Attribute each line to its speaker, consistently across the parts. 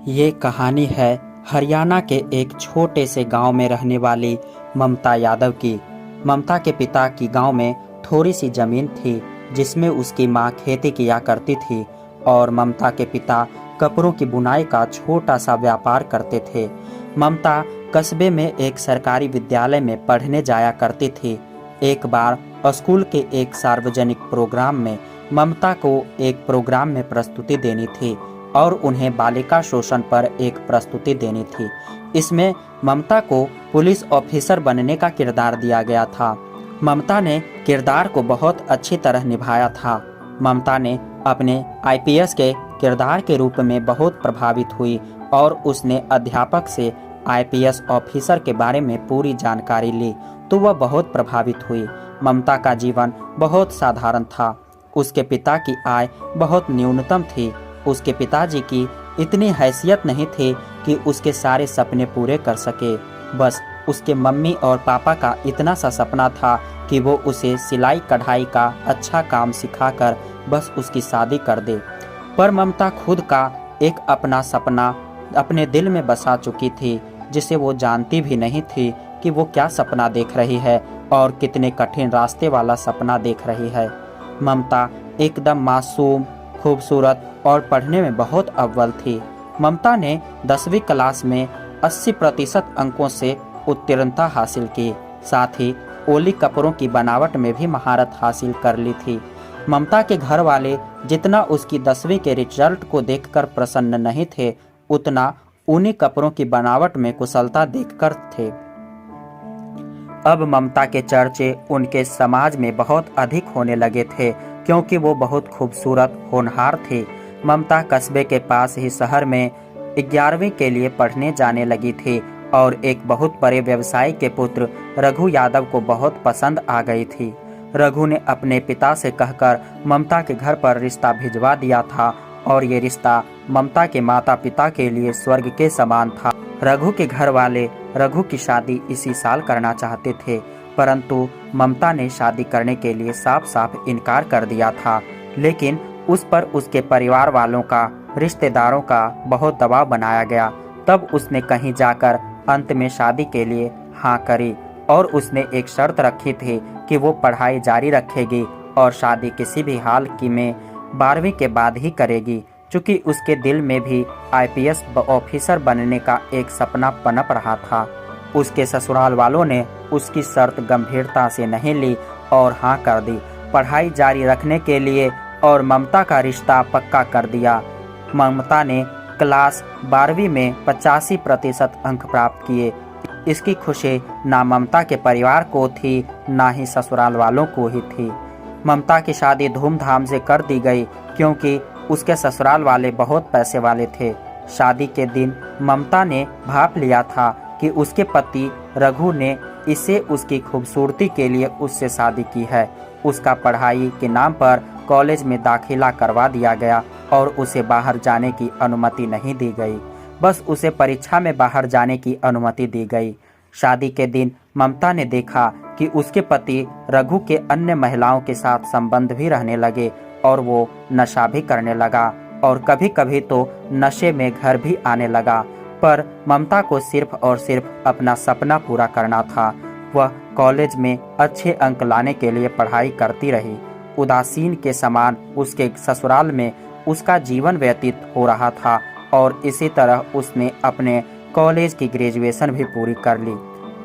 Speaker 1: ये कहानी है हरियाणा के एक छोटे से गांव में रहने वाली ममता यादव की। ममता के पिता की गांव में थोड़ी सी जमीन थी जिसमें उसकी मां खेती किया करती थी और ममता के पिता कपड़ों की बुनाई का छोटा सा व्यापार करते थे। ममता कस्बे में एक सरकारी विद्यालय में पढ़ने जाया करती थी। एक बार स्कूल के एक सार्वजनिक प्रोग्राम में ममता को एक प्रोग्राम में प्रस्तुति देनी थी और उन्हें बालिका शोषण पर एक प्रस्तुति देनी थी। इसमें ममता को पुलिस ऑफिसर बनने का किरदार दिया गया था। ममता ने किरदार को बहुत अच्छी तरह निभाया था। ममता ने अपने आईपीएस के किरदार के रूप में बहुत प्रभावित हुई और उसने अध्यापक से आईपीएस ऑफिसर के बारे में पूरी जानकारी ली तो वह बहुत प्रभावित हुई। ममता का जीवन बहुत साधारण था। उसके पिता की आय बहुत न्यूनतम थी। उसके पिताजी की इतनी हैसियत नहीं थी कि उसके सारे सपने पूरे कर सके। बस उसके मम्मी और पापा का इतना सा सपना था कि वो उसे सिलाई कढ़ाई का अच्छा काम सिखाकर बस उसकी शादी कर दे। पर ममता खुद का एक अपना सपना अपने दिल में बसा चुकी थी जिसे वो जानती भी नहीं थी कि वो क्या सपना देख रही है और कितने कठिन रास्ते वाला सपना देख रही है। ममता एकदम मासूम, खूबसूरत और पढ़ने में बहुत अव्वल थी। ममता ने 10वीं क्लास में 80% अंकों से उत्तीर्णता हासिल की। साथ ही ओली कपड़ों की बनावट में भी महारत हासिल कर ली थी। ममता के घर वाले जितना उसकी 10वीं के रिजल्ट को देखकर प्रसन्न नहीं थे, उतना ऊनी कपड़ों की बनावट में कुशलता देखकर थे। अब ममता के चर्चे उनके समाज में बहुत अधिक होने लगे थे क्योंकि वो बहुत खूबसूरत, होनहार थी। ममता कस्बे के पास ही शहर में 11वीं के लिए पढ़ने जाने लगी थी और एक बहुत बड़े व्यवसायी के पुत्र रघु यादव को बहुत पसंद आ गई थी। रघु ने अपने पिता से कहकर ममता के घर पर रिश्ता भिजवा दिया था और ये रिश्ता ममता के माता पिता के लिए स्वर्ग के समान था। रघु के घर वाले रघु की शादी इसी साल करना चाहते थे, परंतु ममता ने शादी करने के लिए साफ साफ इनकार कर दिया था। लेकिन उस पर उसके परिवार वालों का, रिश्तेदारों का बहुत दबाव बनाया गया। तब उसने कहीं जाकर अंत में शादी के लिए हाँ करी और उसने एक शर्त रखी थी कि वो पढ़ाई जारी रखेगी और शादी किसी भी हाल की में 12वीं के बाद ही करेगी, चूँकि उसके दिल में भी आईपीएस ऑफिसर बनने का एक सपना पनप रहा था। उसके ससुराल वालों ने उसकी शर्त गंभीरता से नहीं ली और हाँ कर दी, पढ़ाई जारी रखने के लिए, और ममता का रिश्ता पक्का कर दिया। ममता ने क्लास 12वीं में 85% अंक प्राप्त किए। इसकी खुशी ना ममता के परिवार को थी ना ही ससुराल वालों को ही थी। ममता की शादी धूमधाम से कर दी गई क्योंकि उसके ससुराल वाले बहुत पैसे वाले थे। शादी के दिन ममता ने भाप लिया था कि उसके पति रघु ने इसे उसकी खूबसूरती के लिए उससे शादी की है। उसका पढ़ाई के नाम पर कॉलेज में दाखिला करवा दिया गया और उसे बाहर जाने की अनुमति नहीं दी गई। बस उसे परीक्षा में बाहर जाने की अनुमति दी गई। शादी के दिन ममता ने देखा कि उसके पति रघु के अन्य महिलाओं के साथ संबंध भी रहने लगे और वो नशा भी करने लगा और कभी कभी तो नशे में घर भी आने लगा। पर ममता को सिर्फ और सिर्फ अपना सपना पूरा करना था। वह कॉलेज में अच्छे अंक लाने के लिए पढ़ाई करती रही। उदासीन के समान उसके ससुराल में उसका जीवन व्यतीत हो रहा था और इसी तरह उसने अपने कॉलेज की ग्रेजुएशन भी पूरी कर ली।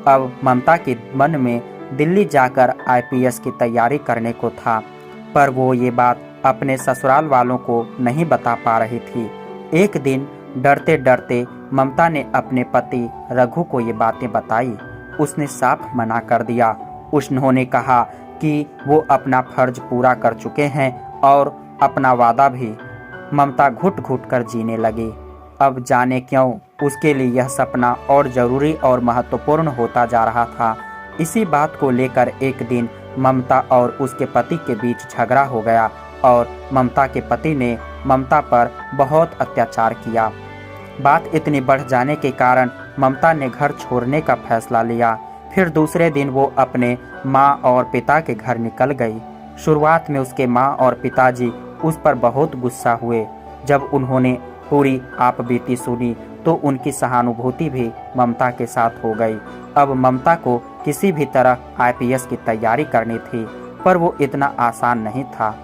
Speaker 1: अब ममता के मन में दिल्ली जाकर आईपीएस की तैयारी करने को था, पर वो ये बात अपने ससुराल वालों को नहीं बता पा रही थी। एक दिन डरते डरते ममता ने अपने पति रघु को ये बातें बताई। उसने साफ मना कर दिया। उन्होंने कहा कि वो अपना फर्ज पूरा कर चुके हैं और अपना वादा भी। ममता घुट घुट कर जीने लगी। अब जाने क्यों उसके लिए यह सपना और जरूरी और महत्वपूर्ण होता जा रहा था। इसी बात को लेकर एक दिन ममता और उसके पति के बीच झगड़ा हो गया और ममता के पति ने ममता पर बहुत अत्याचार किया। बात इतनी बढ़ जाने के कारण ममता ने घर छोड़ने का फैसला लिया। फिर दूसरे दिन वो अपने माँ और पिता के घर निकल गई। शुरुआत में उसके माँ और पिताजी उस पर बहुत गुस्सा हुए। जब उन्होंने पूरी आपबीती सुनी तो उनकी सहानुभूति भी ममता के साथ हो गई। अब ममता को किसी भी तरह आईपीएस की तैयारी करनी थी, पर वो इतना आसान नहीं था।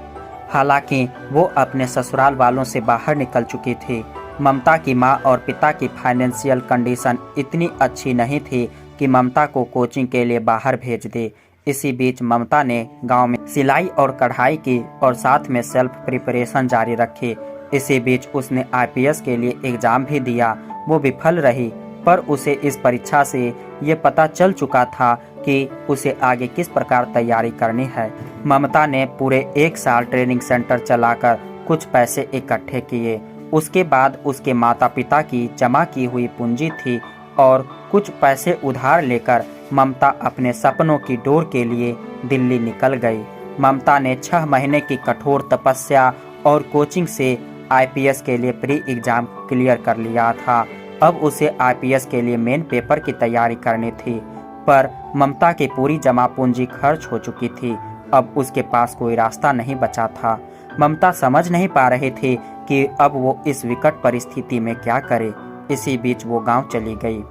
Speaker 1: हालांकि वो अपने ससुराल वालों से बाहर निकल चुकी थी। ममता की माँ और पिता की फाइनेंशियल कंडीशन इतनी अच्छी नहीं थी कि ममता को कोचिंग के लिए बाहर भेज दे। इसी बीच ममता ने गांव में सिलाई और कढ़ाई की और साथ में सेल्फ प्रिपरेशन जारी रखी। इसी बीच उसने आईपीएस के लिए एग्जाम भी दिया। वो विफल रही, पर उसे इस परीक्षा से ये पता चल चुका था कि उसे आगे किस प्रकार तैयारी करनी है। ममता ने पूरे 1 साल ट्रेनिंग सेंटर चलाकर कुछ पैसे इकट्ठे किए। उसके बाद उसके माता पिता की जमा की हुई पूंजी थी और कुछ पैसे उधार लेकर ममता अपने सपनों की डोर के लिए दिल्ली निकल गई। ममता ने 6 महीने की कठोर तपस्या और कोचिंग से आईपीएस के लिए प्री एग्जाम क्लियर कर लिया था। अब उसे आईपीएस के लिए मेन पेपर की तैयारी करनी थी, पर ममता की पूरी जमा पूंजी खर्च हो चुकी थी। अब उसके पास कोई रास्ता नहीं बचा था। ममता समझ नहीं पा रही थी कि अब वो इस विकट परिस्थिति में क्या करे। इसी बीच वो गांव चली गई।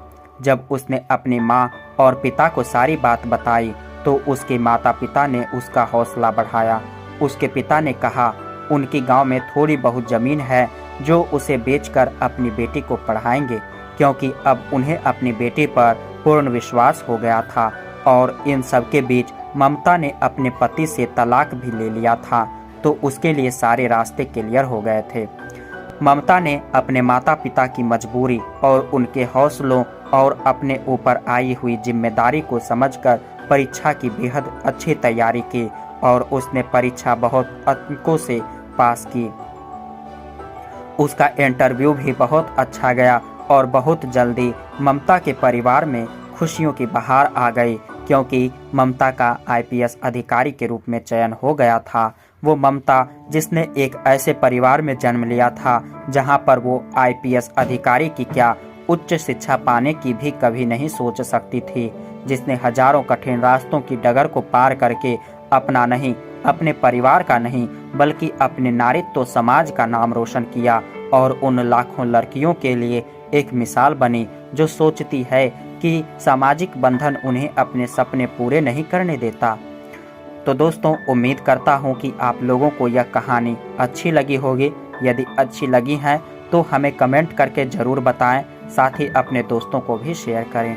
Speaker 1: जब उसने अपनी माँ और पिता को सारी बात बताई तो उसके माता पिता ने उसका हौसला बढ़ाया। उसके पिता ने कहा उनकी गांव में थोड़ी बहुत जमीन है जो उसे बेचकर अपनी बेटी को पढ़ाएंगे, क्योंकि अब उन्हें अपनी बेटी पर पूर्ण विश्वास हो गया था। और इन सब के बीच ममता ने अपने पति से तलाक भी ले लिया था, तो उसके लिए सारे रास्ते क्लियर हो गए थे। ममता ने अपने माता पिता की मजबूरी और उनके हौसलों और अपने ऊपर आई हुई जिम्मेदारी को समझकर परीक्षा की बेहद अच्छी तैयारी की और उसने परीक्षा बहुत अंकों से पास की। उसका इंटरव्यू भी बहुत अच्छा गया और बहुत जल्दी ममता के परिवार में खुशियों की बहार आ गई, क्योंकि ममता का आईपीएस अधिकारी के रूप में चयन हो गया था। वो ममता जिसने एक ऐसे परिवार में जन्म लिया था जहां पर वो आईपीएस अधिकारी की क्या उच्च शिक्षा पाने की भी कभी नहीं सोच सकती थी, जिसने हजारों कठिन रास्तों की डगर को पार करके अपना नहीं, अपने परिवार का नहीं, बल्कि अपने नारीत्व समाज का नाम रोशन किया और उन लाखों लड़कियों के लिए एक मिसाल बनी जो सोचती है कि सामाजिक बंधन उन्हें अपने सपने पूरे नहीं करने देता। तो दोस्तों, उम्मीद करता हूँ कि आप लोगों को यह कहानी अच्छी लगी होगी। यदि अच्छी लगी है तो हमें कमेंट करके ज़रूर बताएं, साथ ही अपने दोस्तों को भी शेयर करें।